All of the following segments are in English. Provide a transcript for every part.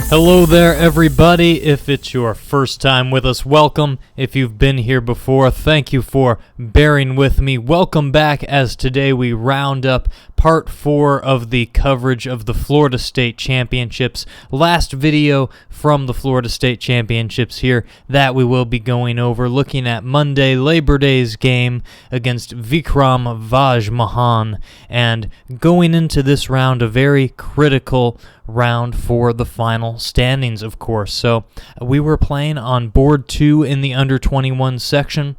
Hello there, everybody. If it's your first time with us, welcome. If you've been here before, thank you for bearing with me. Welcome back, as today we round up part 4 of the coverage of the Florida State Championships. Last video from the Florida State Championships here that we will be going over, looking at Monday, Labor Day's game against Vikram Vajmahan, and going into this round, a very critical round for the final standings, of course. So we were playing on board 2 in the under 21 section,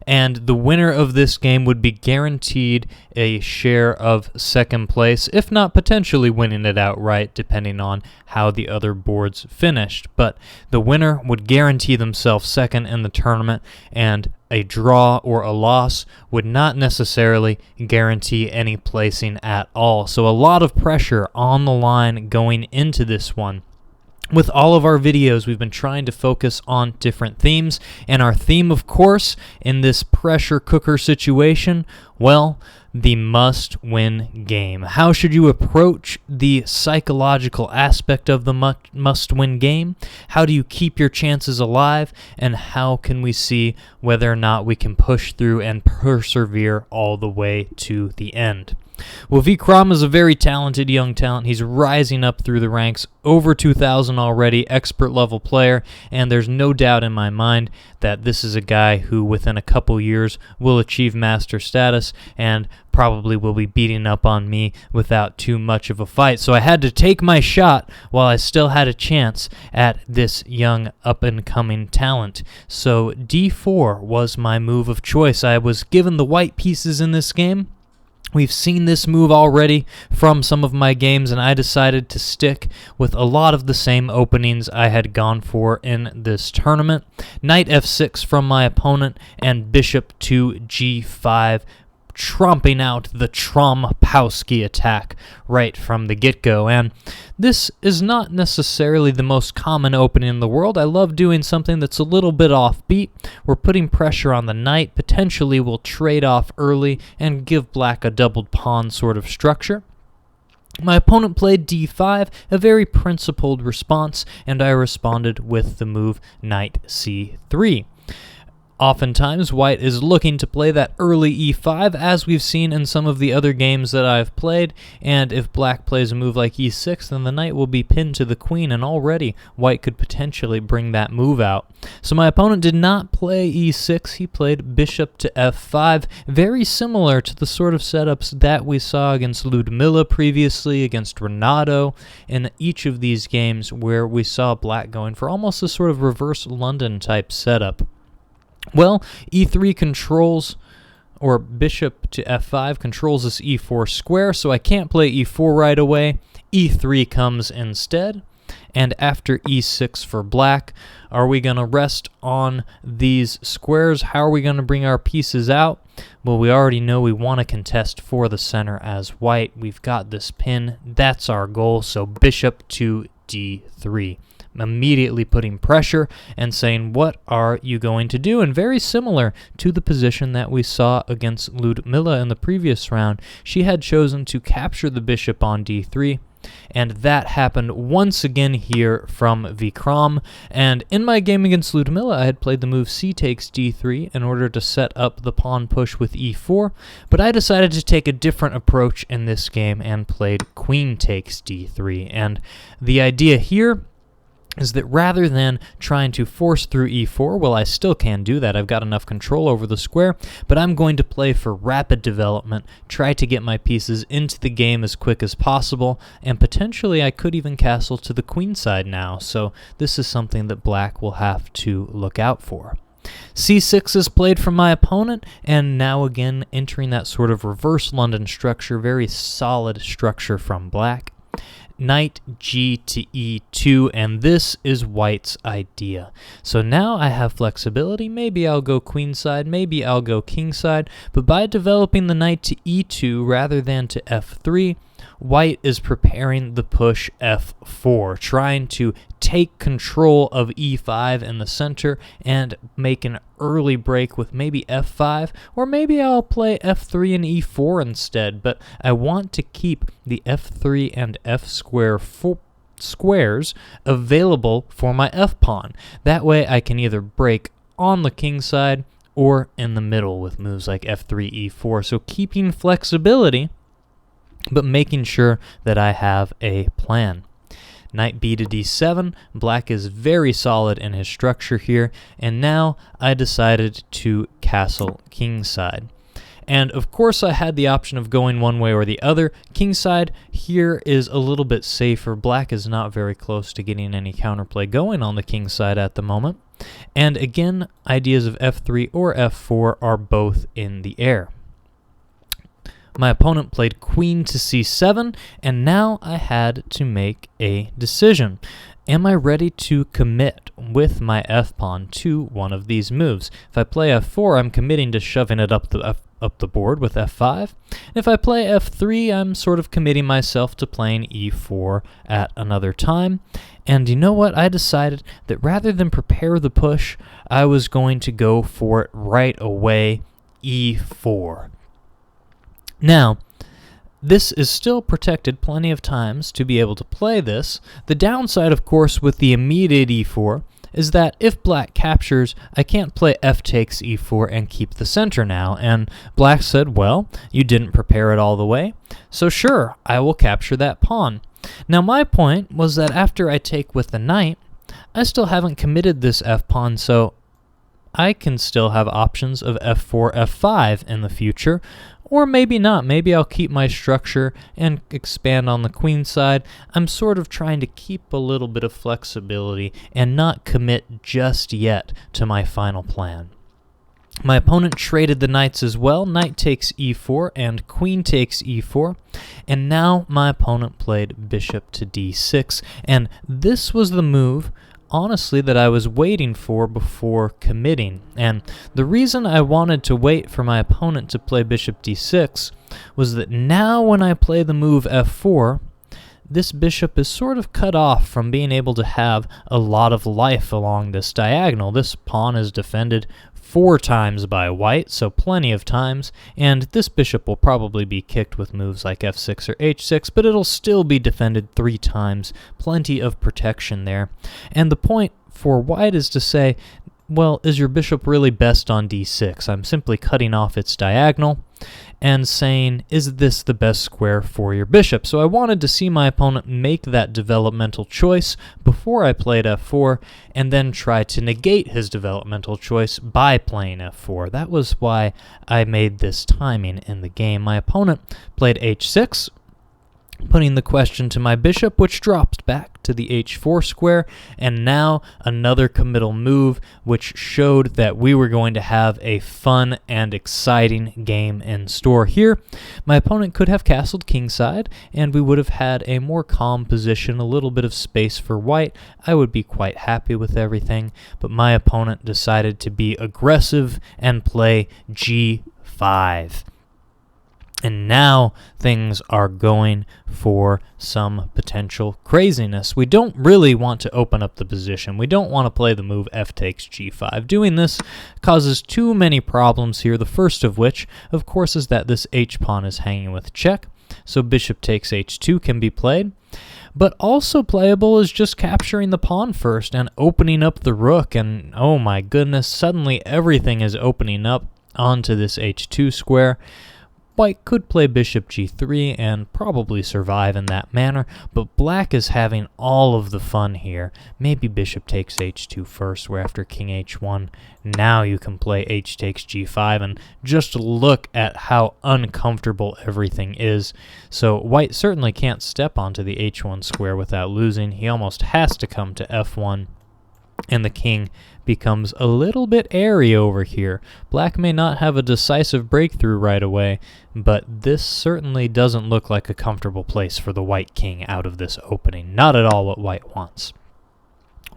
and the winner of this game would be guaranteed a share of second place, if not potentially winning it outright, depending on how the other boards finished. But the winner would guarantee themselves second in the tournament, and a draw or a loss would not necessarily guarantee any placing at all. So a lot of pressure on the line going into this one. With all of our videos, we've been trying to focus on different themes, and our theme, of course, in this pressure cooker situation, well, the must-win game. How should you approach the psychological aspect of the must-win game? How do you keep your chances alive? And how can we see whether or not we can push through and persevere all the way to the end? Well, Vikram is a very talented young talent. He's rising up through the ranks, over 2,000 already, expert level player, and there's no doubt in my mind that this is a guy who within a couple years will achieve master status and probably will be beating up on me without too much of a fight. So I had to take my shot while I still had a chance at this young up-and-coming talent. So D4 was my move of choice. I was given the white pieces in this game. We've seen this move already from some of my games, and I decided to stick with a lot of the same openings I had gone for in this tournament. Knight f6 from my opponent, and bishop to g5, tromping out the Trompowsky attack right from the get-go. And this is not necessarily the most common opening in the world. I love doing something that's a little bit offbeat. We're putting pressure on the knight, potentially will trade off early and give black a doubled pawn sort of structure. My opponent played d5, a very principled response, and I responded with the move knight c3. Oftentimes, white is looking to play that early e5, as we've seen in some of the other games that I've played, and if black plays a move like e6, then the knight will be pinned to the queen, and already white could potentially bring that move out. So my opponent did not play e6, he played bishop to f5, very similar to the sort of setups that we saw against Ludmilla previously, against Renato, in each of these games where we saw black going for almost a sort of reverse London type setup. Well, e3 controls, or bishop to f5 controls this e4 square, so I can't play e4 right away. e3 comes instead, and after e6 for black, are we going to rest on these squares? How are we going to bring our pieces out? Well, we already know we want to contest for the center as white. We've got this pin. That's our goal, so bishop to d3. Immediately putting pressure and saying, what are you going to do? And very similar to the position that we saw against Ludmilla in the previous round. She had chosen to capture the bishop on d3, and that happened once again here from Vikram. And in my game against Ludmilla, I had played the move c takes d3 in order to set up the pawn push with e4, but I decided to take a different approach in this game and played queen takes d3. And the idea here is that rather than trying to force through e4, well, I still can do that. I've got enough control over the square, but I'm going to play for rapid development, try to get my pieces into the game as quick as possible, and potentially I could even castle to the queen side now, so this is something that black will have to look out for. c6 is played from my opponent, and now again entering that sort of reverse London structure, very solid structure from black. Knight g to e2, and this is white's idea. So now I have flexibility. Maybe I'll go queenside, maybe I'll go kingside, but by developing the knight to e2 rather than to f3, white is preparing the push f4, trying to take control of e5 in the center and make an early break with maybe f5, or maybe I'll play f3 and e4 instead, but I want to keep the f3 and f square squares available for my f-pawn. That way I can either break on the king side or in the middle with moves like f3, e4. So keeping flexibility, but making sure that I have a plan. Knight b to d7. Black is very solid in his structure here, and now I decided to castle kingside. And of course I had the option of going one way or the other. Kingside here is a little bit safer. Black is not very close to getting any counterplay going on the king side at the moment. And again, ideas of f3 or f4 are both in the air. My opponent played queen to c7, and now I had to make a decision. Am I ready to commit with my f-pawn to one of these moves? If I play f4, I'm committing to shoving it up the board with f5. If I play f3, I'm sort of committing myself to playing e4 at another time. And you know what? I decided that rather than prepare the push, I was going to go for it right away, e4. Now, this is still protected plenty of times to be able to play this. The downside, of course, with the immediate e4 is that if black captures, I can't play f takes e4 and keep the center now. And black said, well, you didn't prepare it all the way, so sure, I will capture that pawn. Now, my point was that after I take with the knight, I still haven't committed this f-pawn, so I can still have options of f4, f5 in the future, or maybe not. Maybe I'll keep my structure and expand on the queen side. I'm sort of trying to keep a little bit of flexibility and not commit just yet to my final plan. My opponent traded the knights as well. Knight takes e4 and queen takes e4. And now my opponent played bishop to d6. And this was the move, honestly, that I was waiting for before committing. And the reason I wanted to wait for my opponent to play bishop d6 was that now when I play the move f4, this bishop is sort of cut off from being able to have a lot of life along this diagonal. This pawn is defended 4 times by white, so plenty of times, and this bishop will probably be kicked with moves like f6 or h6, but it'll still be defended 3 times. Plenty of protection there. And the point for white is to say, well, is your bishop really best on d6? I'm simply cutting off its diagonal and saying, is this the best square for your bishop? So I wanted to see my opponent make that developmental choice before I played f4, and then try to negate his developmental choice by playing f4. That was why I made this timing in the game. My opponent played h6, putting the question to my bishop, which dropped back to the h4 square, and now another committal move, which showed that we were going to have a fun and exciting game in store here. My opponent could have castled kingside, and we would have had a more calm position, a little bit of space for white. I would be quite happy with everything, but my opponent decided to be aggressive and play g5. And now things are going for some potential craziness. We don't really want to open up the position. We don't want to play the move f takes g5. Doing this causes too many problems here, the first of which, of course, is that this h-pawn is hanging with check, so bishop takes h2 can be played. But also playable is just capturing the pawn first and opening up the rook, and oh my goodness, suddenly everything is opening up onto this h2 square. White could play bishop g3 and probably survive in that manner, but black is having all of the fun here. Maybe bishop takes h2 first, where after king h1, now you can play h takes g5, and just look at how uncomfortable everything is. So white certainly can't step onto the h1 square without losing. He almost has to come to f1, and the king becomes a little bit airy over here. Black may not have a decisive breakthrough right away, but this certainly doesn't look like a comfortable place for the white king out of this opening. Not at all what white wants.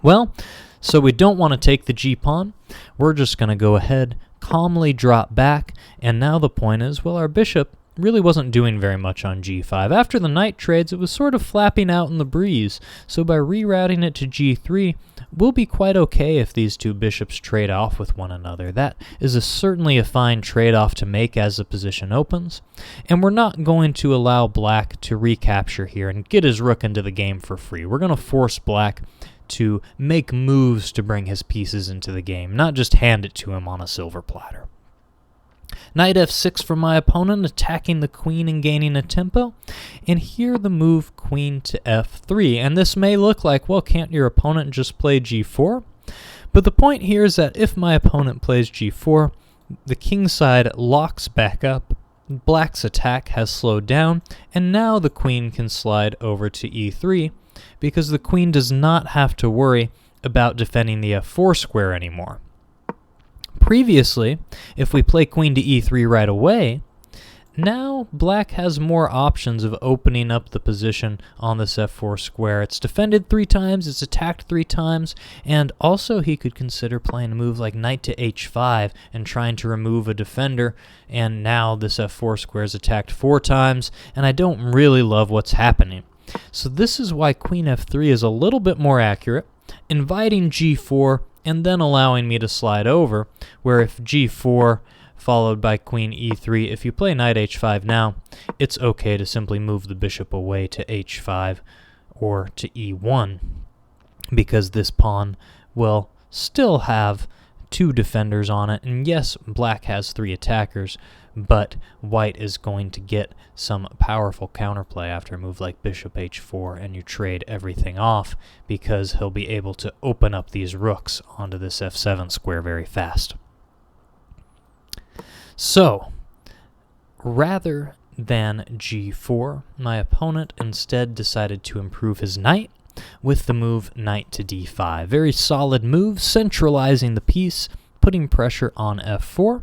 Well, so we don't want to take the g-pawn. We're just going to go ahead, calmly drop back, and now the point is, well, our bishop really wasn't doing very much on g5. After the knight trades, it was sort of flapping out in the breeze, so by rerouting it to g3, we'll be quite okay if these two bishops trade off with one another. That is certainly a fine trade-off to make as the position opens, and we're not going to allow black to recapture here and get his rook into the game for free. We're going to force black to make moves to bring his pieces into the game, not just hand it to him on a silver platter. Knight f6 from my opponent, attacking the queen and gaining a tempo. And here the move queen to f3. And this may look like, well, can't your opponent just play g4? But the point here is that if my opponent plays g4, the king side locks back up, black's attack has slowed down, and now the queen can slide over to e3 because the queen does not have to worry about defending the f4 square anymore. Previously, if we play queen to e3 right away, now black has more options of opening up the position on this f4 square. It's defended 3 times, it's attacked 3 times, and also he could consider playing a move like knight to h5 and trying to remove a defender, and now this f4 square is attacked 4 times, and I don't really love what's happening. So this is why queen f3 is a little bit more accurate, inviting g4 and then allowing me to slide over, where if g4 followed by queen e3, if you play knight h5 now, it's okay to simply move the bishop away to h5 or to e1, because this pawn will still have 2 defenders on it, and yes, black has 3 attackers, but white is going to get some powerful counterplay after a move like bishop h4, and you trade everything off because he'll be able to open up these rooks onto this f7 square very fast. So, rather than g4, my opponent instead decided to improve his knight with the move knight to d5. Very solid move, centralizing the piece, putting pressure on f4.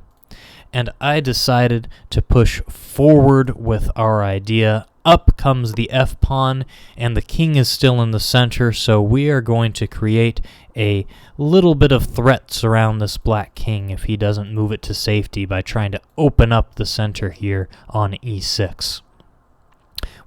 And I decided to push forward with our idea. Up comes the f-pawn, and the king is still in the center, so we are going to create a little bit of threats around this black king if he doesn't move it to safety by trying to open up the center here on e6.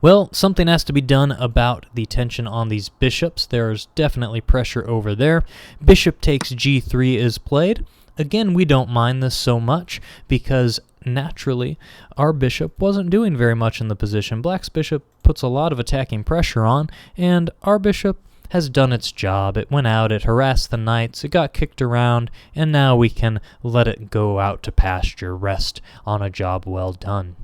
Well, something has to be done about the tension on these bishops. There's definitely pressure over there. Bishop takes g3 is played. Again, we don't mind this so much because naturally our bishop wasn't doing very much in the position. Black's bishop puts a lot of attacking pressure on, and our bishop has done its job. It went out, it harassed the knights, it got kicked around, and now we can let it go out to pasture, rest on a job well done.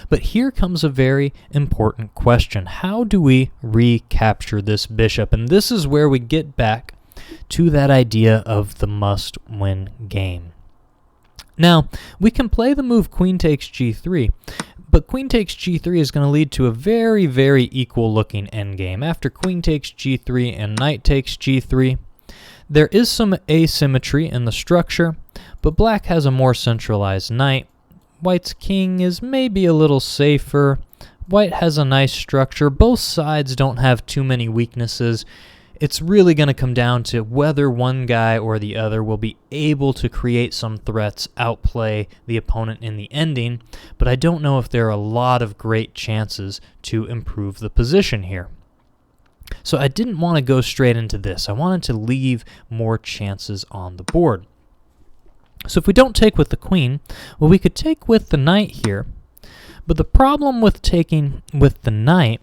But here comes a very important question. How do we recapture this bishop? And this is where we get back to that idea of the must-win game. Now, we can play the move queen takes g3, but queen takes g3 is going to lead to a very, very equal-looking endgame. After queen takes g3 and knight takes g3, there is some asymmetry in the structure, but black has a more centralized knight. White's king is maybe a little safer. White has a nice structure. Both sides don't have too many weaknesses. It's really going to come down to whether one guy or the other will be able to create some threats, outplay the opponent in the ending, but I don't know if there are a lot of great chances to improve the position here. So I didn't want to go straight into this. I wanted to leave more chances on the board. So if we don't take with the queen, well, we could take with the knight here, but the problem with taking with the knight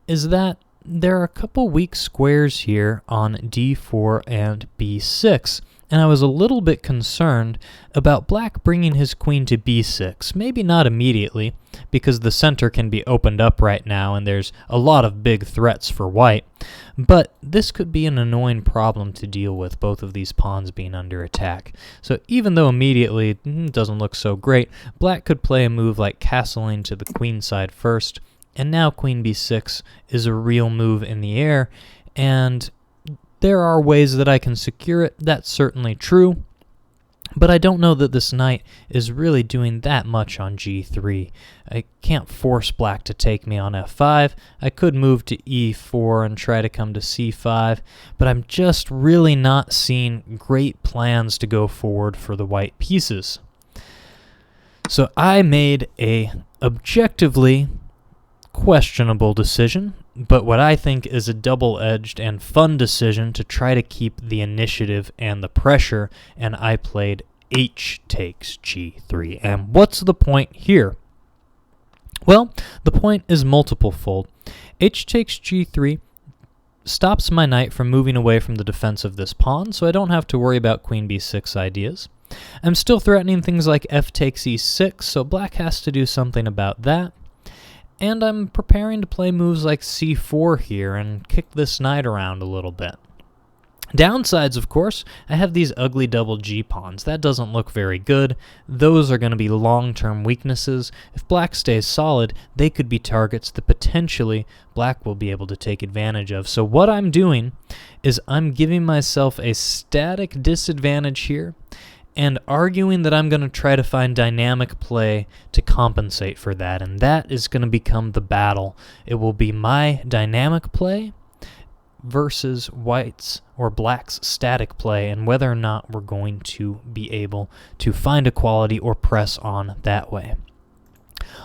is that there are a couple weak squares here on d4 and b6, and I was a little bit concerned about black bringing his queen to b6. Maybe not immediately, because the center can be opened up right now and there's a lot of big threats for white, but this could be an annoying problem to deal with, both of these pawns being under attack. So even though immediately it doesn't look so great, black could play a move like castling to the queen side first, and now queen b6 is a real move in the air, and there are ways that I can secure it. That's certainly true, but I don't know that this knight is really doing that much on g3. I can't force black to take me on f5. I could move to e4 and try to come to c5, but I'm just really not seeing great plans to go forward for the white pieces. So I made a objectively questionable decision, but what I think is a double-edged and fun decision to try to keep the initiative and the pressure, and I played h takes g3. And what's the point here? Well, the point is multiple-fold. H takes g3 stops my knight from moving away from the defense of this pawn, so I don't have to worry about queen b6 ideas. I'm still threatening things like f takes e6, so black has to do something about that. And I'm preparing to play moves like c4 here and kick this knight around a little bit. Downsides, of course, I have these ugly double g-pawns. That doesn't look very good. Those are going to be long-term weaknesses. If black stays solid, they could be targets that potentially black will be able to take advantage of. So what I'm doing is I'm giving myself a static disadvantage here and arguing that I'm going to try to find dynamic play to compensate for that. And that is going to become the battle. It will be my dynamic play versus white's or black's static play, and whether or not we're going to be able to find equality or press on that way.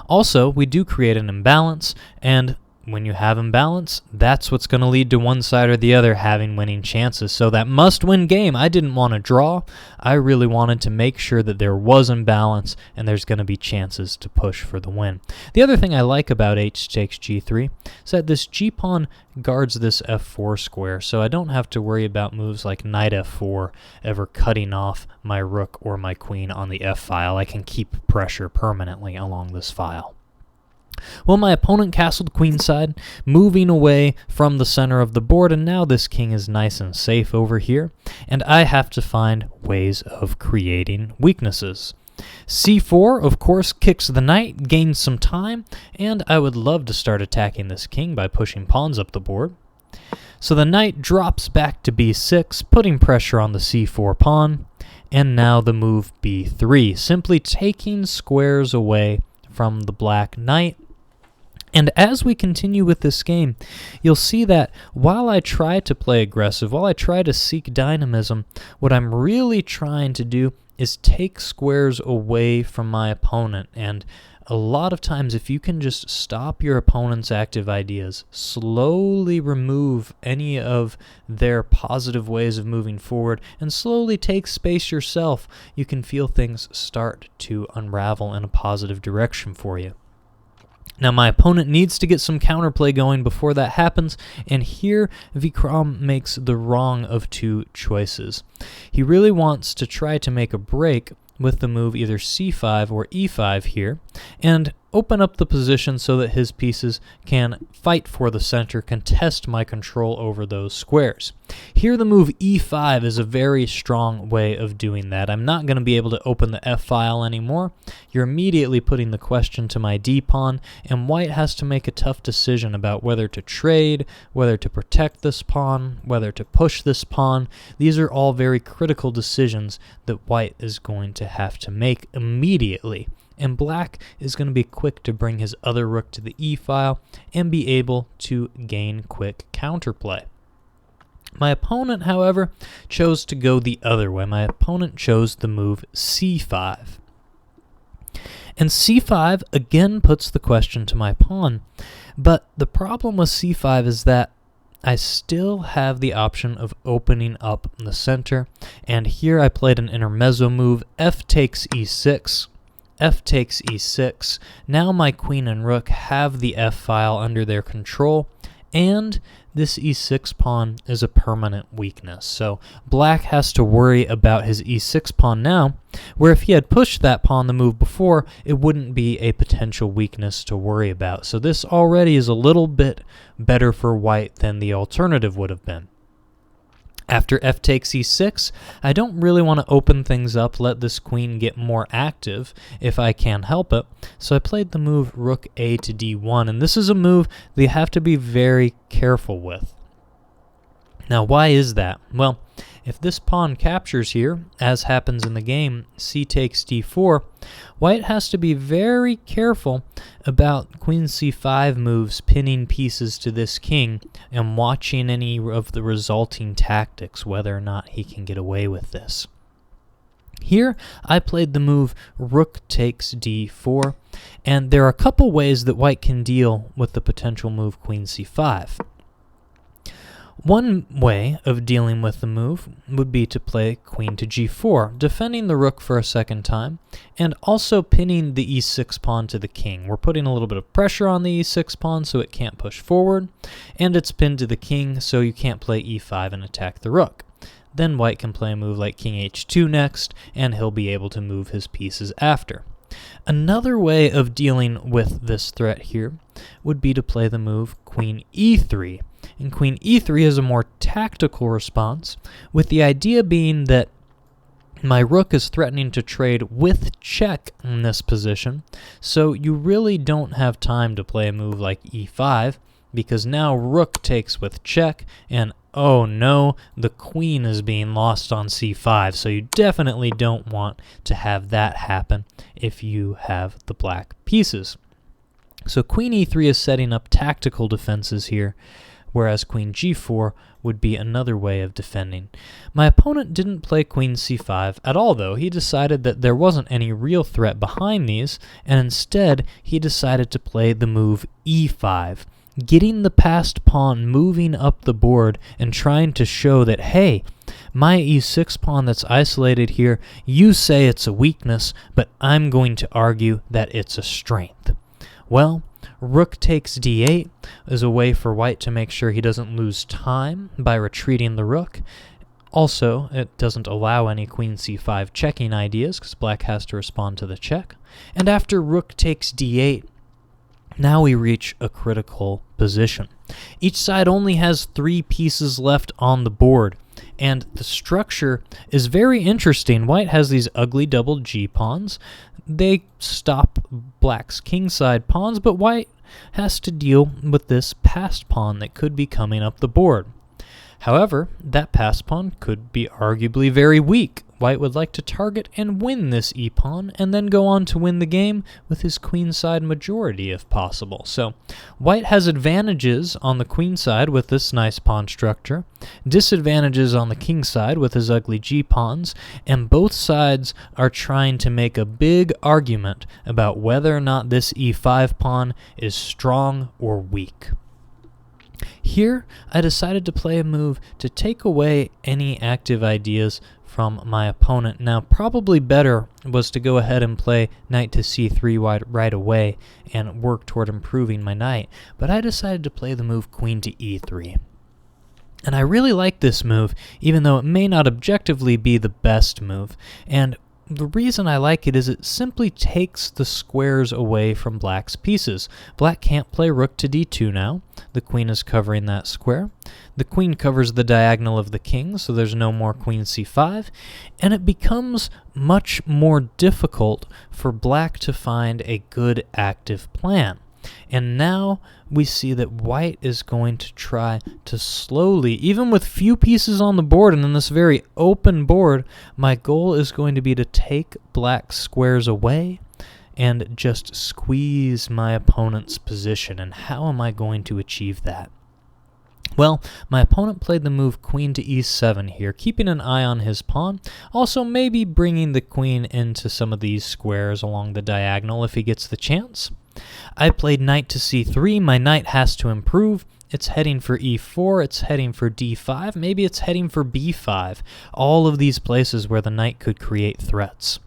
Also, we do create an imbalance, and when you have imbalance, that's what's going to lead to one side or the other having winning chances. So that must-win game, I didn't want to draw. I really wanted to make sure that there was imbalance and there's going to be chances to push for the win. The other thing I like about h takes g3 is that this g-pawn guards this f4 square, so I don't have to worry about moves like knight f4 ever cutting off my rook or my queen on the f-file. I can keep pressure permanently along this file. Well, my opponent castled queenside, moving away from the center of the board, and now this king is nice and safe over here, and I have to find ways of creating weaknesses. c4, of course, kicks the knight, gains some time, and I would love to start attacking this king by pushing pawns up the board. So the knight drops back to b6, putting pressure on the c4 pawn, and now the move b3, simply taking squares away from the black knight. And as we continue with this game, you'll see that while I try to play aggressive, while I try to seek dynamism, what I'm really trying to do is take squares away from my opponent. And a lot of times, if you can just stop your opponent's active ideas, slowly remove any of their positive ways of moving forward, and slowly take space yourself, you can feel things start to unravel in a positive direction for you. Now, my opponent needs to get some counterplay going before that happens, and here Vikram makes the wrong of two choices. He really wants to try to make a break with the move either c5 or e5 here, and open up the position so that his pieces can fight for the center, contest my control over those squares. Here the move e5 is a very strong way of doing that. I'm not going to be able to open the f-file anymore. You're immediately putting the question to my d-pawn, and white has to make a tough decision about whether to trade, whether to protect this pawn, whether to push this pawn. These are all very critical decisions that white is going to have to make immediately. And black is going to be quick to bring his other rook to the e-file and be able to gain quick counterplay. My opponent, however, chose to go the other way. My opponent chose the move c5. And c5 again puts the question to my pawn. But the problem with c5 is that I still have the option of opening up the center. And here I played an intermezzo move, f takes e6. F takes e6. Now my queen and rook have the f-file under their control, and this e6 pawn is a permanent weakness. So black has to worry about his e6 pawn now, where if he had pushed that pawn the move before, it wouldn't be a potential weakness to worry about. So this already is a little bit better for white than the alternative would have been. After f takes e6, I don't really want to open things up, let this queen get more active if I can help it. So I played the move rook a to d1, and this is a move that you have to be very careful with. Now, why is that? Well, if this pawn captures here, as happens in the game, c takes d4, white has to be very careful about queen c5 moves pinning pieces to this king and watching any of the resulting tactics, whether or not he can get away with this. Here, I played the move rook takes d4, and there are a couple ways that white can deal with the potential move queen c5. One way of dealing with the move would be to play queen to g4, defending the rook for a second time, and also pinning the e6 pawn to the king. We're putting a little bit of pressure on the e6 pawn so it can't push forward, and it's pinned to the king so you can't play e5 and attack the rook. Then white can play a move like king h2 next, and he'll be able to move his pieces after. Another way of dealing with this threat here would be to play the move queen e3. And queen e3 is a more tactical response, with the idea being that my rook is threatening to trade with check in this position, so you really don't have time to play a move like e5, because now rook takes with check, and oh no, the queen is being lost on c5, so you definitely don't want to have that happen if you have the black pieces. So queen e3 is setting up tactical defenses here, whereas queen g4 would be another way of defending. My opponent didn't play queen c5 at all, though. He decided that there wasn't any real threat behind these, and instead he decided to play the move e5, getting the passed pawn moving up the board and trying to show that, hey, my e6 pawn that's isolated here, you say it's a weakness, but I'm going to argue that it's a strength. Well, rook takes d8 is a way for white to make sure he doesn't lose time by retreating the rook. Also, it doesn't allow any queen c5 checking ideas because black has to respond to the check. And after rook takes d8, now we reach a critical position. Each side only has 3 pieces left on the board, and the structure is very interesting. White has these ugly double G pawns. They stop black's kingside pawns, but white has to deal with this passed pawn that could be coming up the board. However, that passed pawn could be arguably very weak. White would like to target and win this e-pawn, and then go on to win the game with his queenside majority if possible. So, white has advantages on the queen side with this nice pawn structure, disadvantages on the king side with his ugly g-pawns, and both sides are trying to make a big argument about whether or not this e5 pawn is strong or weak. Here, I decided to play a move to take away any active ideas from my opponent. Now, probably better was to go ahead and play knight to c3 right away and work toward improving my knight, but I decided to play the move queen to e3. And I really like this move, even though it may not objectively be the best move, and the reason I like it is it simply takes the squares away from black's pieces. Black can't play rook to d2 now. The queen is covering that square. The queen covers the diagonal of the king, so there's no more queen c5. And it becomes much more difficult for black to find a good active plan. And now we see that white is going to try to slowly, even with few pieces on the board and in this very open board, my goal is going to be to take black squares away and just squeeze my opponent's position. And how am I going to achieve that? Well, my opponent played the move queen to e7 here, keeping an eye on his pawn, also maybe bringing the queen into some of these squares along the diagonal if he gets the chance. I played knight to c3. My knight has to improve. It's heading for e4, it's heading for d5, maybe it's heading for b5. All of these places where the knight could create threats.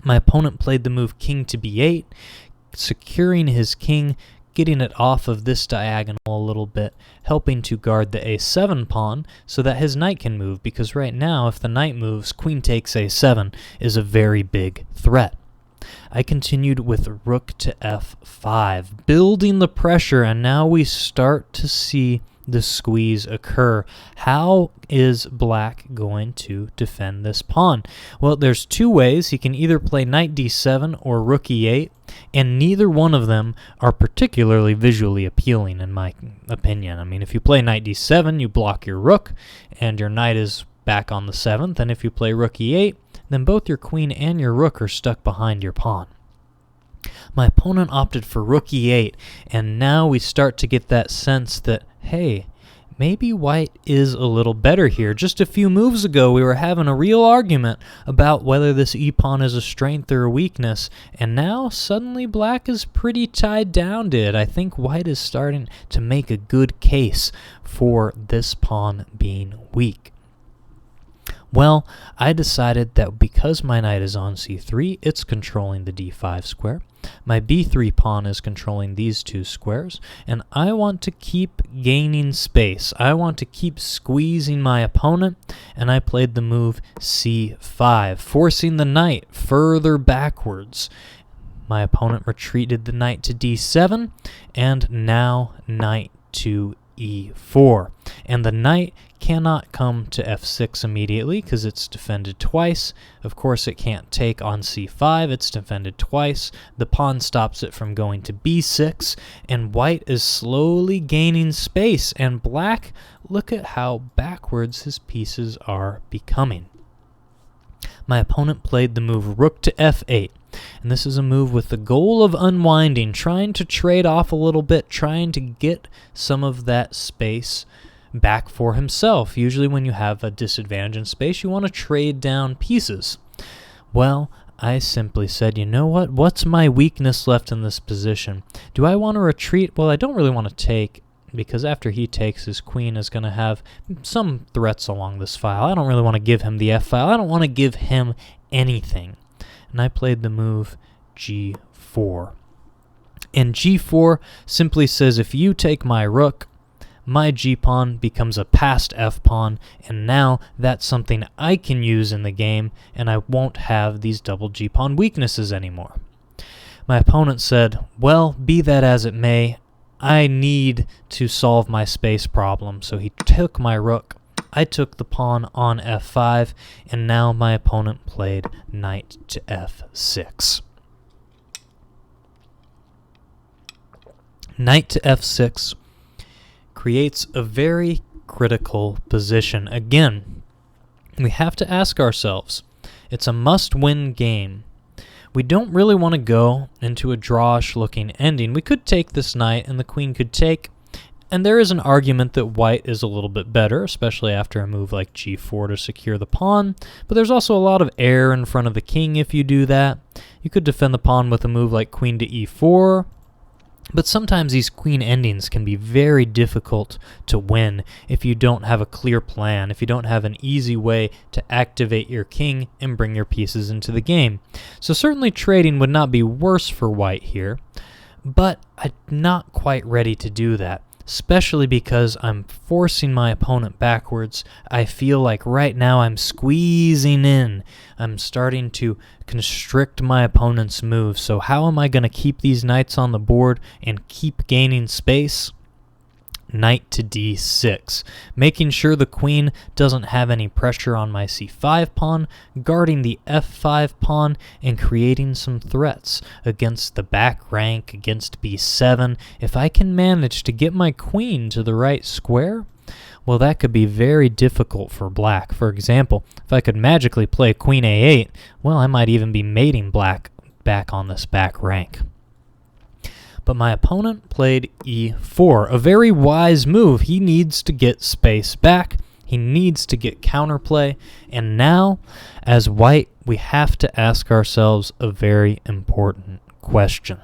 My opponent played the move king to b8, securing his king, getting it off of this diagonal a little bit, helping to guard the a7 pawn so that his knight can move, because right now if the knight moves, queen takes a7 is a very big threat. I continued with rook to f5, building the pressure, and now we start to see the squeeze occur. How is black going to defend this pawn? Well, there's 2 ways. He can either play knight d7 or rook e8, and neither one of them are particularly visually appealing in my opinion. I mean, if you play knight d7, you block your rook, and your knight is back on the 7th, and if you play rook e8, then both your queen and your rook are stuck behind your pawn. My opponent opted for rook e8, and now we start to get that sense that, hey, maybe white is a little better here. Just a few moves ago, we were having a real argument about whether this e-pawn is a strength or a weakness, and now suddenly black is pretty tied down to it. I think white is starting to make a good case for this pawn being weak. Well, I decided that because my knight is on c3, it's controlling the d5 square. My b3 pawn is controlling these two squares, and I want to keep gaining space. I want to keep squeezing my opponent, and I played the move c5, forcing the knight further backwards. My opponent retreated the knight to d7, and now knight to e4. And the knight cannot come to f6 immediately because it's defended twice. Of course, it can't take on c5. It's defended twice. The pawn stops it from going to b6, and white is slowly gaining space. And black, look at how backwards his pieces are becoming. My opponent played the move rook to f8. And this is a move with the goal of unwinding, trying to trade off a little bit, trying to get some of that space back for himself. Usually when you have a disadvantage in space, you want to trade down pieces. Well, I simply said, you know what? What's my weakness left in this position? Do I want to retreat? Well, I don't really want to take, because after he takes, his queen is going to have some threats along this file. I don't really want to give him the f file. I don't want to give him anything. And I played the move g4. And g4 simply says, if you take my rook, my g-pawn becomes a passed f-pawn, and now that's something I can use in the game, and I won't have these double g-pawn weaknesses anymore. My opponent said, well, be that as it may, I need to solve my space problem. So he took my rook, I took the pawn on f5, and now my opponent played knight to f6. Knight to f6 creates a very critical position. Again, we have to ask ourselves, it's a must-win game. We don't really want to go into a drawish looking ending. We could take this knight and the queen could take, and there is an argument that white is a little bit better, especially after a move like g4 to secure the pawn, but there's also a lot of air in front of the king if you do that. You could defend the pawn with a move like queen to e4, but sometimes these queen endings can be very difficult to win if you don't have a clear plan, if you don't have an easy way to activate your king and bring your pieces into the game. So certainly trading would not be worse for white here, but I'm not quite ready to do that, especially because I'm forcing my opponent backwards. I feel like right now I'm squeezing in. I'm starting to constrict my opponent's moves. So how am I going to keep these knights on the board and keep gaining space? Knight to d6, making sure the queen doesn't have any pressure on my c5 pawn, guarding the f5 pawn, and creating some threats against the back rank, against b7. If I can manage to get my queen to the right square, well, that could be very difficult for black. For example, if I could magically play queen a8, well, I might even be mating black back on this back rank. But my opponent played e4, a very wise move. He needs to get space back. He needs to get counterplay. And now, as white, we have to ask ourselves a very important question.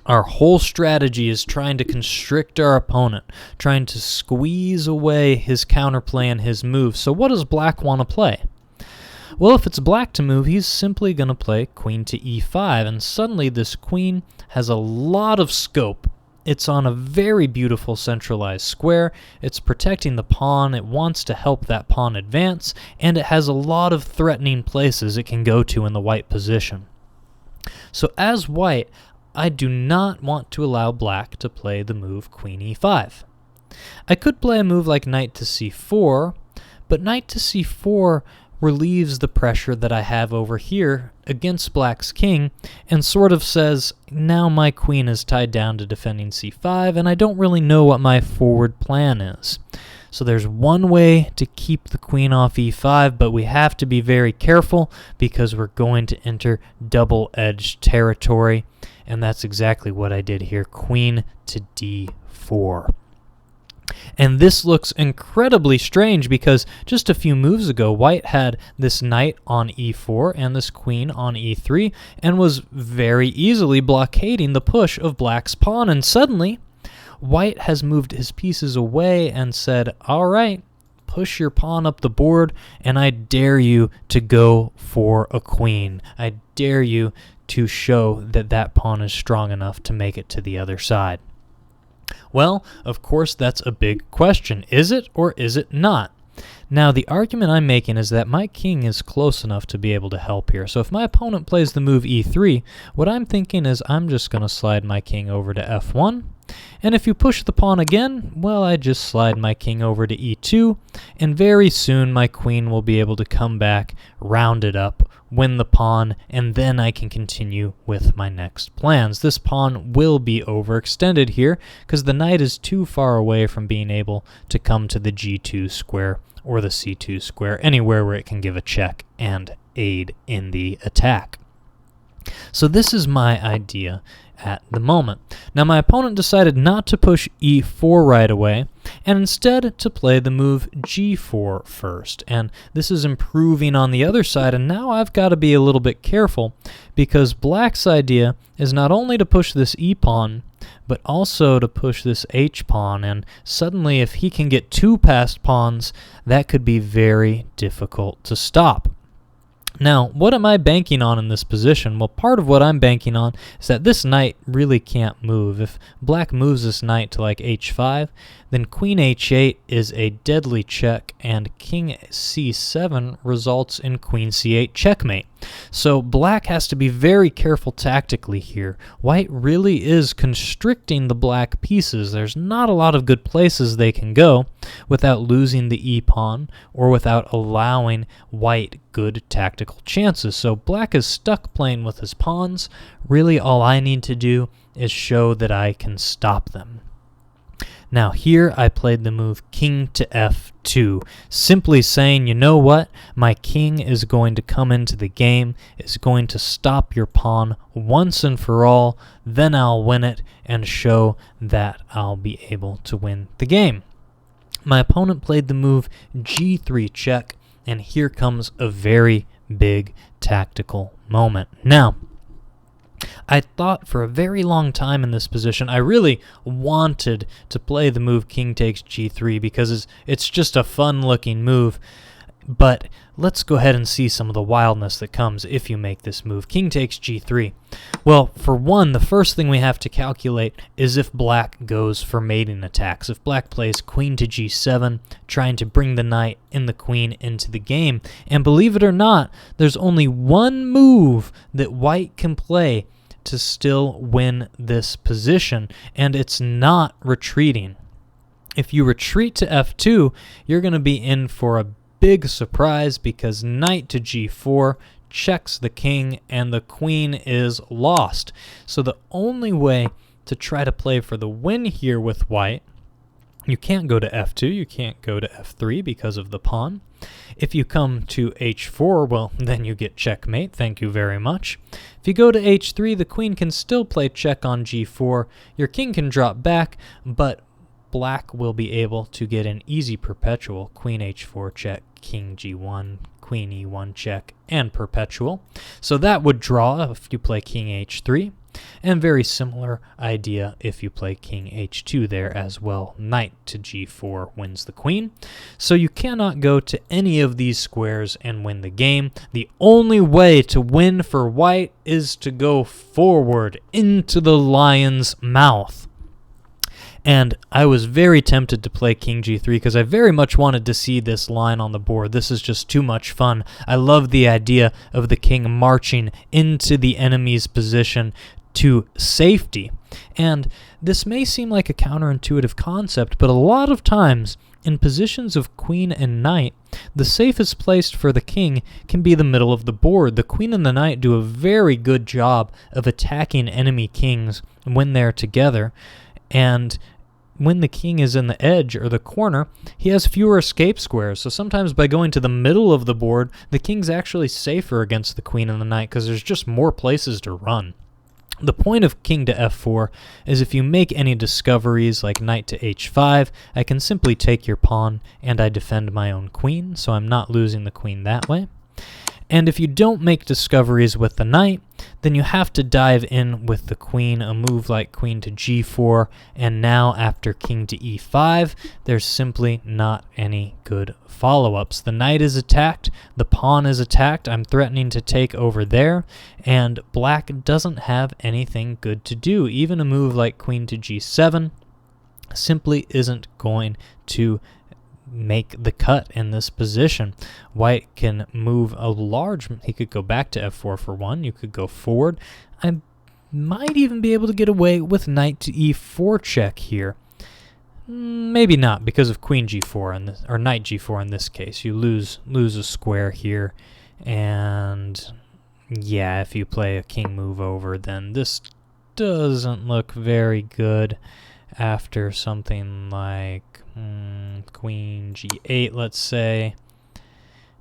Our whole strategy is trying to constrict our opponent, trying to squeeze away his counterplay and his move. So what does black want to play? Well, if it's black to move, he's simply going to play queen to e5, and suddenly this queen has a lot of scope. It's on a very beautiful centralized square. It's protecting the pawn. It wants to help that pawn advance, and it has a lot of threatening places it can go to in the white position. So as white, I do not want to allow black to play the move queen e5. I could play a move like knight to c4, but knight to c4 relieves the pressure that I have over here against black's king and sort of says, now my queen is tied down to defending c5 and I don't really know what my forward plan is. So there's one way to keep the queen off e5, but we have to be very careful because we're going to enter double-edged territory, and that's exactly what I did here, queen to d4. And this looks incredibly strange because just a few moves ago, white had this knight on e4 and this queen on e3 and was very easily blockading the push of black's pawn. And suddenly, white has moved his pieces away and said, all right, push your pawn up the board, and I dare you to go for a queen. I dare you to show that that pawn is strong enough to make it to the other side. Well, of course, that's a big question. Is it or is it not? Now, the argument I'm making is that my king is close enough to be able to help here. So if my opponent plays the move e3, what I'm thinking is I'm just going to slide my king over to f1. And if you push the pawn again, well, I just slide my king over to e2, and very soon my queen will be able to come back, round it up, win the pawn, and then I can continue with my next plans. This pawn will be overextended here because the knight is too far away from being able to come to the g2 square or the c2 square, anywhere where it can give a check and aid in the attack. So this is my idea at the moment. Now my opponent decided not to push e4 right away, and instead to play the move g4 first. And this is improving on the other side, and now I've got to be a little bit careful because black's idea is not only to push this e-pawn, but also to push this h-pawn, and suddenly if he can get two passed pawns, that could be very difficult to stop. Now, what am I banking on in this position? Well, part of what I'm banking on is that this knight really can't move. If black moves this knight to like h5, then queen h8 is a deadly check, and king c7 results in queen c8 checkmate. So black has to be very careful tactically here. White really is constricting the black pieces. There's not a lot of good places they can go without losing the e-pawn or without allowing white good tactical chances. So black is stuck playing with his pawns. Really all I need to do is show that I can stop them. Now here I played the move king to f2, simply saying, you know what, my king is going to come into the game, is going to stop your pawn once and for all, then I'll win it and show that I'll be able to win the game. My opponent played the move g3 check, and here comes a very big tactical moment. Now, I thought for a very long time in this position, I really wanted to play the move king takes g3 because it's just a fun looking move. But let's go ahead and see some of the wildness that comes if you make this move. King takes g3. Well, for one, the first thing we have to calculate is if black goes for mating attacks. If black plays queen to g7, trying to bring the knight and the queen into the game. And believe it or not, there's only one move that white can play to still win this position, and it's not retreating. If you retreat to f2, you're going to be in for a big surprise because knight to g4 checks the king and the queen is lost. So the only way to try to play for the win here with white, you can't go to f2, you can't go to f3 because of the pawn. If you come to h4, well, then you get checkmate, thank you very much. If you go to h3, the queen can still play check on g4, your king can drop back, but black will be able to get an easy perpetual, queen h4 check, king g1, queen e1 check, and perpetual. So that would draw if you play king h3, and very similar idea if you play king h2 there as well. Knight to g4 wins the queen. So you cannot go to any of these squares and win the game. The only way to win for white is to go forward into the lion's mouth. And I was very tempted to play king g3 because I very much wanted to see this line on the board. This is just too much fun. I love the idea of the king marching into the enemy's position to safety. And this may seem like a counterintuitive concept, but a lot of times in positions of queen and knight, the safest place for the king can be the middle of the board. The queen and the knight do a very good job of attacking enemy kings when they're together. And when the king is in the edge or the corner, he has fewer escape squares. So sometimes by going to the middle of the board, the king's actually safer against the queen and the knight because there's just more places to run. The point of king to f4 is if you make any discoveries like knight to h5, I can simply take your pawn and I defend my own queen, so I'm not losing the queen that way. And if you don't make discoveries with the knight, then you have to dive in with the queen, a move like queen to g4, and now after king to e5, there's simply not any good follow-ups. The knight is attacked, the pawn is attacked, I'm threatening to take over there, and black doesn't have anything good to do. Even a move like queen to g7 simply isn't going to make the cut in this position. White can move a large, he could go back to f4 for one, you could go forward. I might even be able to get away with knight to e4 check here. Maybe not, because of queen g4 in this, or knight g4 in this case. You lose a square here, and yeah, if you play a king move over, then this doesn't look very good after something like queen g8, let's say.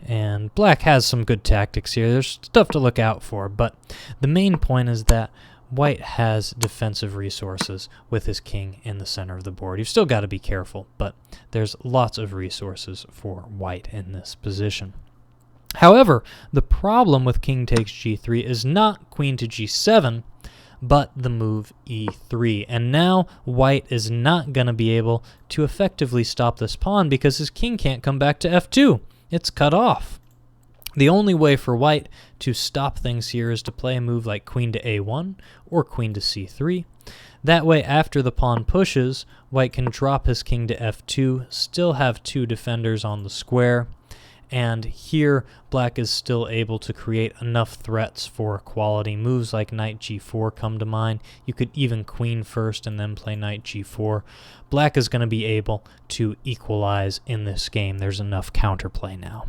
And black has some good tactics here. There's stuff to look out for, but the main point is that white has defensive resources with his king in the center of the board. You've still got to be careful, but there's lots of resources for white in this position. However, the problem with king takes g3 is not queen to g7, but the move e3. And now white is not going to be able to effectively stop this pawn because his king can't come back to f2. It's cut off. The only way for white to stop things here is to play a move like queen to a1 or queen to c3. That way, after the pawn pushes, white can drop his king to f2, still have two defenders on the square, and here black is still able to create enough threats for equality. Moves like knight g4 come to mind. You could even queen first and then play knight g4. Black is going to be able to equalize in this game. There's enough counterplay now.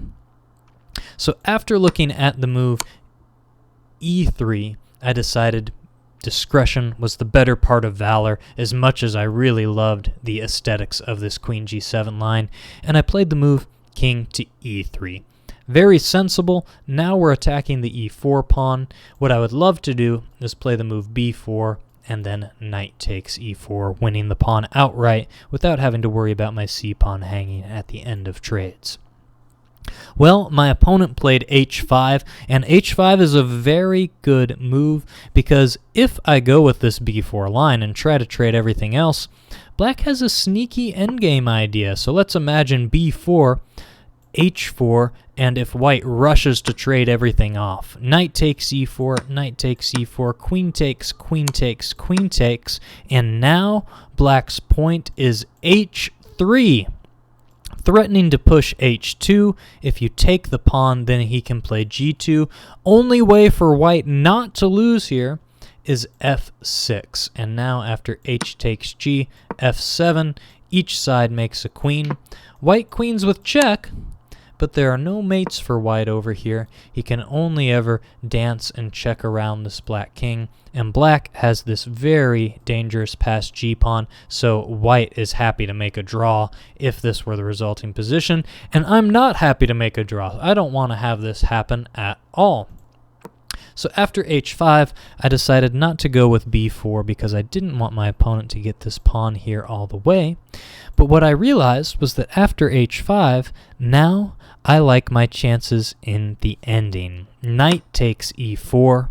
So after looking at the move e3, I decided discretion was the better part of valor, as much as I really loved the aesthetics of this queen g7 line, and I played the move king to e3. Very sensible. Now we're attacking the e4 pawn. What I would love to do is play the move b4 and then knight takes e4, winning the pawn outright without having to worry about my c-pawn hanging at the end of trades. Well, my opponent played h5, and h5 is a very good move because if I go with this b4 line and try to trade everything else, black has a sneaky endgame idea. So let's imagine b4, h4, and if white rushes to trade everything off, knight takes e4, knight takes e4, queen takes, queen takes, queen takes, and now black's point is h3. Threatening to push h2. If you take the pawn, then he can play g2. Only way for white not to lose here is f6. And now after h takes g, f7, each side makes a queen. White queens with check, but there are no mates for white over here. He can only ever dance and check around this black king, and black has this very dangerous passed g-pawn, so white is happy to make a draw if this were the resulting position, and I'm not happy to make a draw. I don't want to have this happen at all. So after h5, I decided not to go with b4 because I didn't want my opponent to get this pawn here all the way. But what I realized was that after h5, now I like my chances in the ending. Knight takes e4.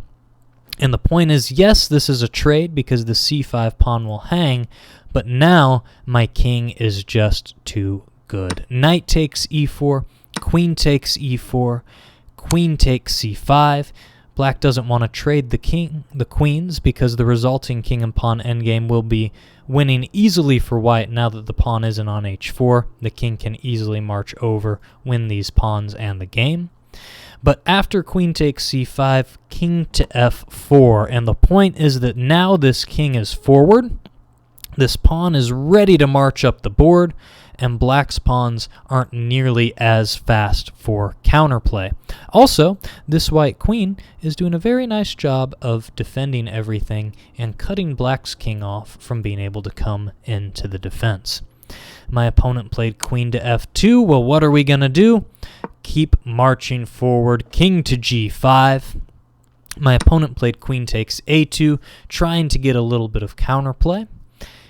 And the point is, yes, this is a trade because the c5 pawn will hang, but now my king is just too good. Knight takes e4, queen takes e4, queen takes c5. Black doesn't want to trade the queens because the resulting king and pawn endgame will be winning easily for white now that the pawn isn't on h4. The king can easily march over, win these pawns and the game. But after queen takes c5, king to f4, and the point is that now this king is forward, this pawn is ready to march up the board, and black's pawns aren't nearly as fast for counterplay. Also, this white queen is doing a very nice job of defending everything and cutting black's king off from being able to come into the defense. My opponent played queen to f2. Well, what are we going to do? Keep marching forward. King to g5. My opponent played queen takes a2, trying to get a little bit of counterplay.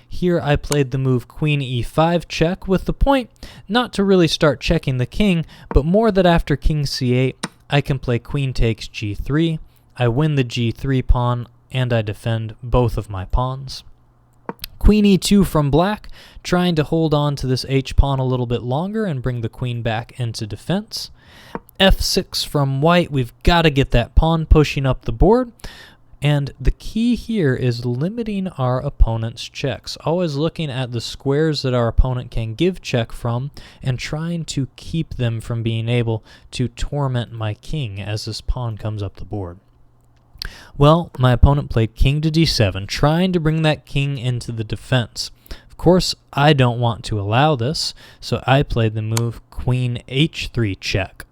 Here I played the move queen e5 check, with the point not to really start checking the king, but more that after king c8, I can play queen takes g3. I win the g3 pawn, and I defend both of my pawns. Queen e2 from black, trying to hold on to this h-pawn a little bit longer and bring the queen back into defense. f6 from white, we've got to get that pawn pushing up the board. And the key here is limiting our opponent's checks, always looking at the squares that our opponent can give check from and trying to keep them from being able to torment my king as this pawn comes up the board. Well, my opponent played king to d7, trying to bring that king into the defense. Of course, I don't want to allow this, so I played the move queen h3 check.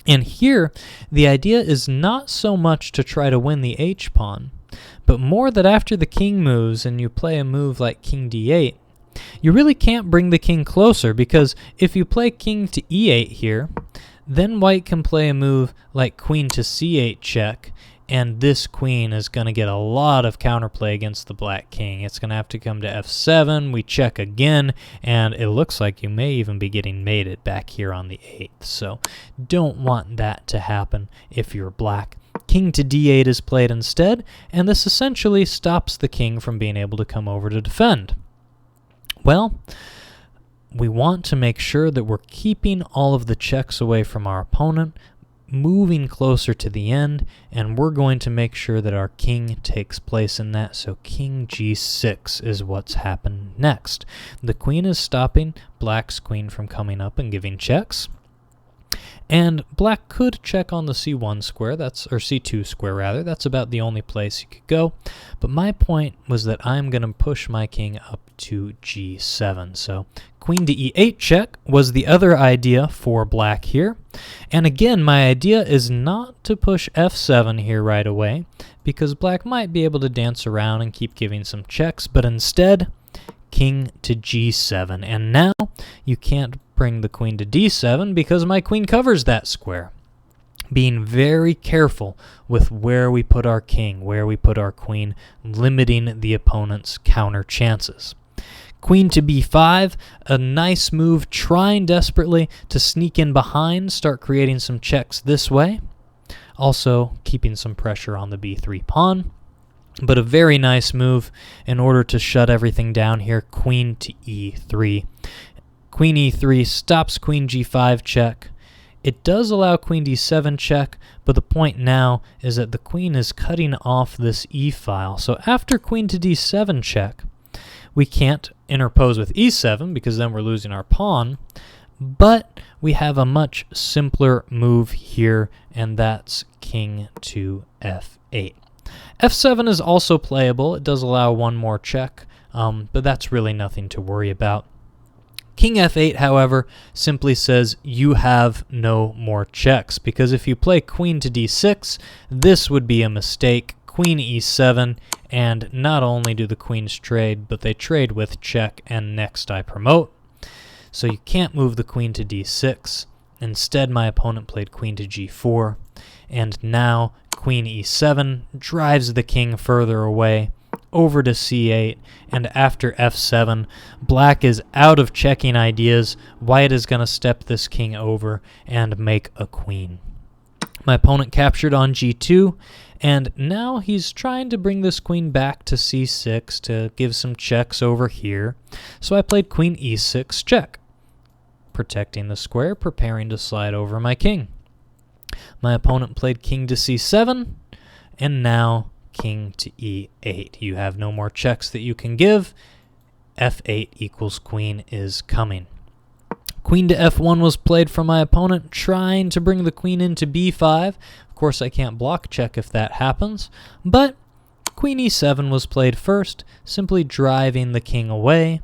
And here, the idea is not so much to try to win the h-pawn, but more that after the king moves and you play a move like king d8, you really can't bring the king closer, because if you play king to e8 here, then white can play a move like queen to c8 check, and this queen is going to get a lot of counterplay against the black king. It's going to have to come to f7, we check again, and it looks like you may even be getting mated back here on the 8th. So don't want that to happen if you're black. King to d8 is played instead, and this essentially stops the king from being able to come over to defend. Well, we want to make sure that we're keeping all of the checks away from our opponent, moving closer to the end, and we're going to make sure that our king takes place in that. So king g6 is what's happened next. The queen is stopping black's queen from coming up and giving checks. And black could check on the c1 square, or c2 square rather. That's about the only place you could go. But my point was that I'm going to push my king up to g7. So queen to e8 check was the other idea for black here. And again, my idea is not to push f7 here right away, because black might be able to dance around and keep giving some checks, but instead, king to g7. And now you can't bring the queen to d7 because my queen covers that square. Being very careful with where we put our king, where we put our queen, limiting the opponent's counter chances. Queen to b5, a nice move, trying desperately to sneak in behind, start creating some checks this way. Also keeping some pressure on the b3 pawn. But a very nice move in order to shut everything down here. Queen to e3. Queen e3 stops queen g5 check. It does allow queen d7 check, but the point now is that the queen is cutting off this e-file. So after queen to d7 check, we can't interpose with e7 because then we're losing our pawn, but we have a much simpler move here, and that's king to f8. f7 is also playable. It does allow one more check, but that's really nothing to worry about. King f8, however, simply says you have no more checks, because if you play queen to d6, this would be a mistake. Queen e7, and not only do the queens trade, but they trade with check, and next I promote. So you can't move the queen to d6. Instead, my opponent played queen to g4, and now queen e7 drives the king further away, over to c8, and after f7, black is out of checking ideas. White is going to step this king over and make a queen. My opponent captured on g2, and now he's trying to bring this queen back to c6 to give some checks over here. So I played queen e6 check, protecting the square, preparing to slide over my king. My opponent played king to c7, and now king to e8. You have no more checks that you can give. f8 equals queen is coming. Queen to f1 was played from my opponent, trying to bring the queen into b5. Of course, I can't block check if that happens, but queen e7 was played first, simply driving the king away.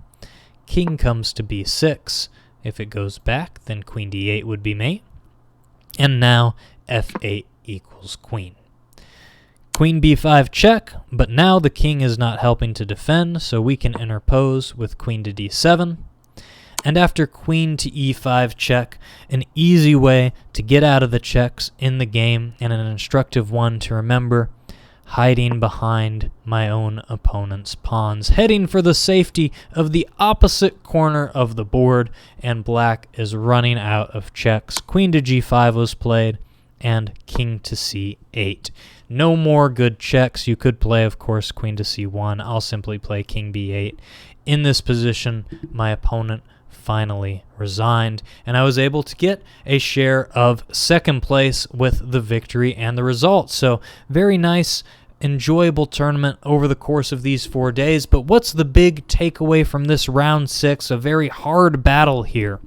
King comes to b6. If it goes back, then queen d8 would be mate. And now f8 equals queen. Queen b5 check, but now the king is not helping to defend, so we can interpose with queen to d7. And after queen to e5 check, an easy way to get out of the checks in the game and an instructive one to remember, hiding behind my own opponent's pawns, heading for the safety of the opposite corner of the board, and black is running out of checks. Queen to g5 was played, and king to c8. No more good checks. You could play, of course, queen to c1. I'll simply play king b8. In this position, my opponent finally resigned, and I was able to get a share of second place with the victory and the result. So very nice, enjoyable tournament over the course of these 4 days. But what's the big takeaway from this round 6? A very hard battle here.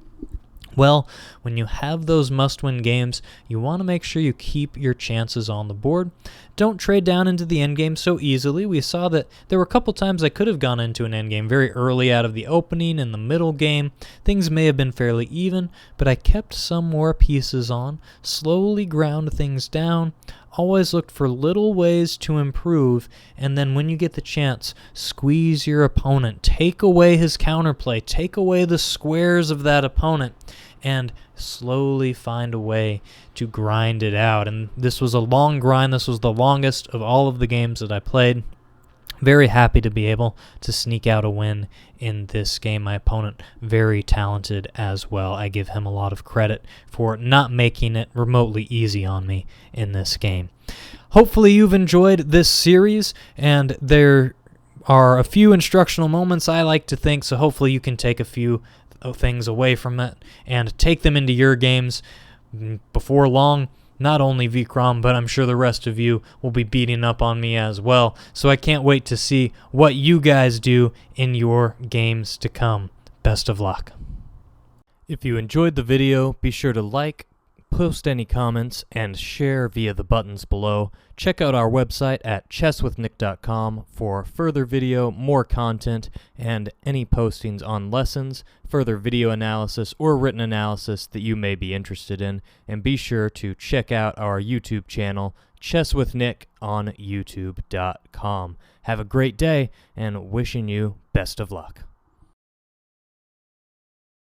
Well, when you have those must-win games, you want to make sure you keep your chances on the board. Don't trade down into the endgame so easily. We saw that there were a couple times I could have gone into an endgame very early out of the opening in the middle game. Things may have been fairly even, but I kept some more pieces on, slowly ground things down, always looked for little ways to improve, and then when you get the chance, squeeze your opponent, take away his counterplay, take away the squares of that opponent, and slowly find a way to grind it out. And this was a long grind. This was the longest of all of the games that I played. Very happy to be able to sneak out a win in this game. My opponent, very talented as well. I give him a lot of credit for not making it remotely easy on me in this game. Hopefully you've enjoyed this series, and there are a few instructional moments I like to think, so hopefully you can take a few things away from it and take them into your games. Before long, not only Vikram, but I'm sure the rest of you will be beating up on me as well. So I can't wait to see what you guys do in your games to come. Best of luck. If you enjoyed the video, be sure to like, post any comments, and share via the buttons below. Check out our website at chesswithnick.com for further video, more content, and any postings on lessons, further video analysis, or written analysis that you may be interested in. And be sure to check out our YouTube channel, Chess with Nick, on youtube.com. Have a great day, and wishing you best of luck.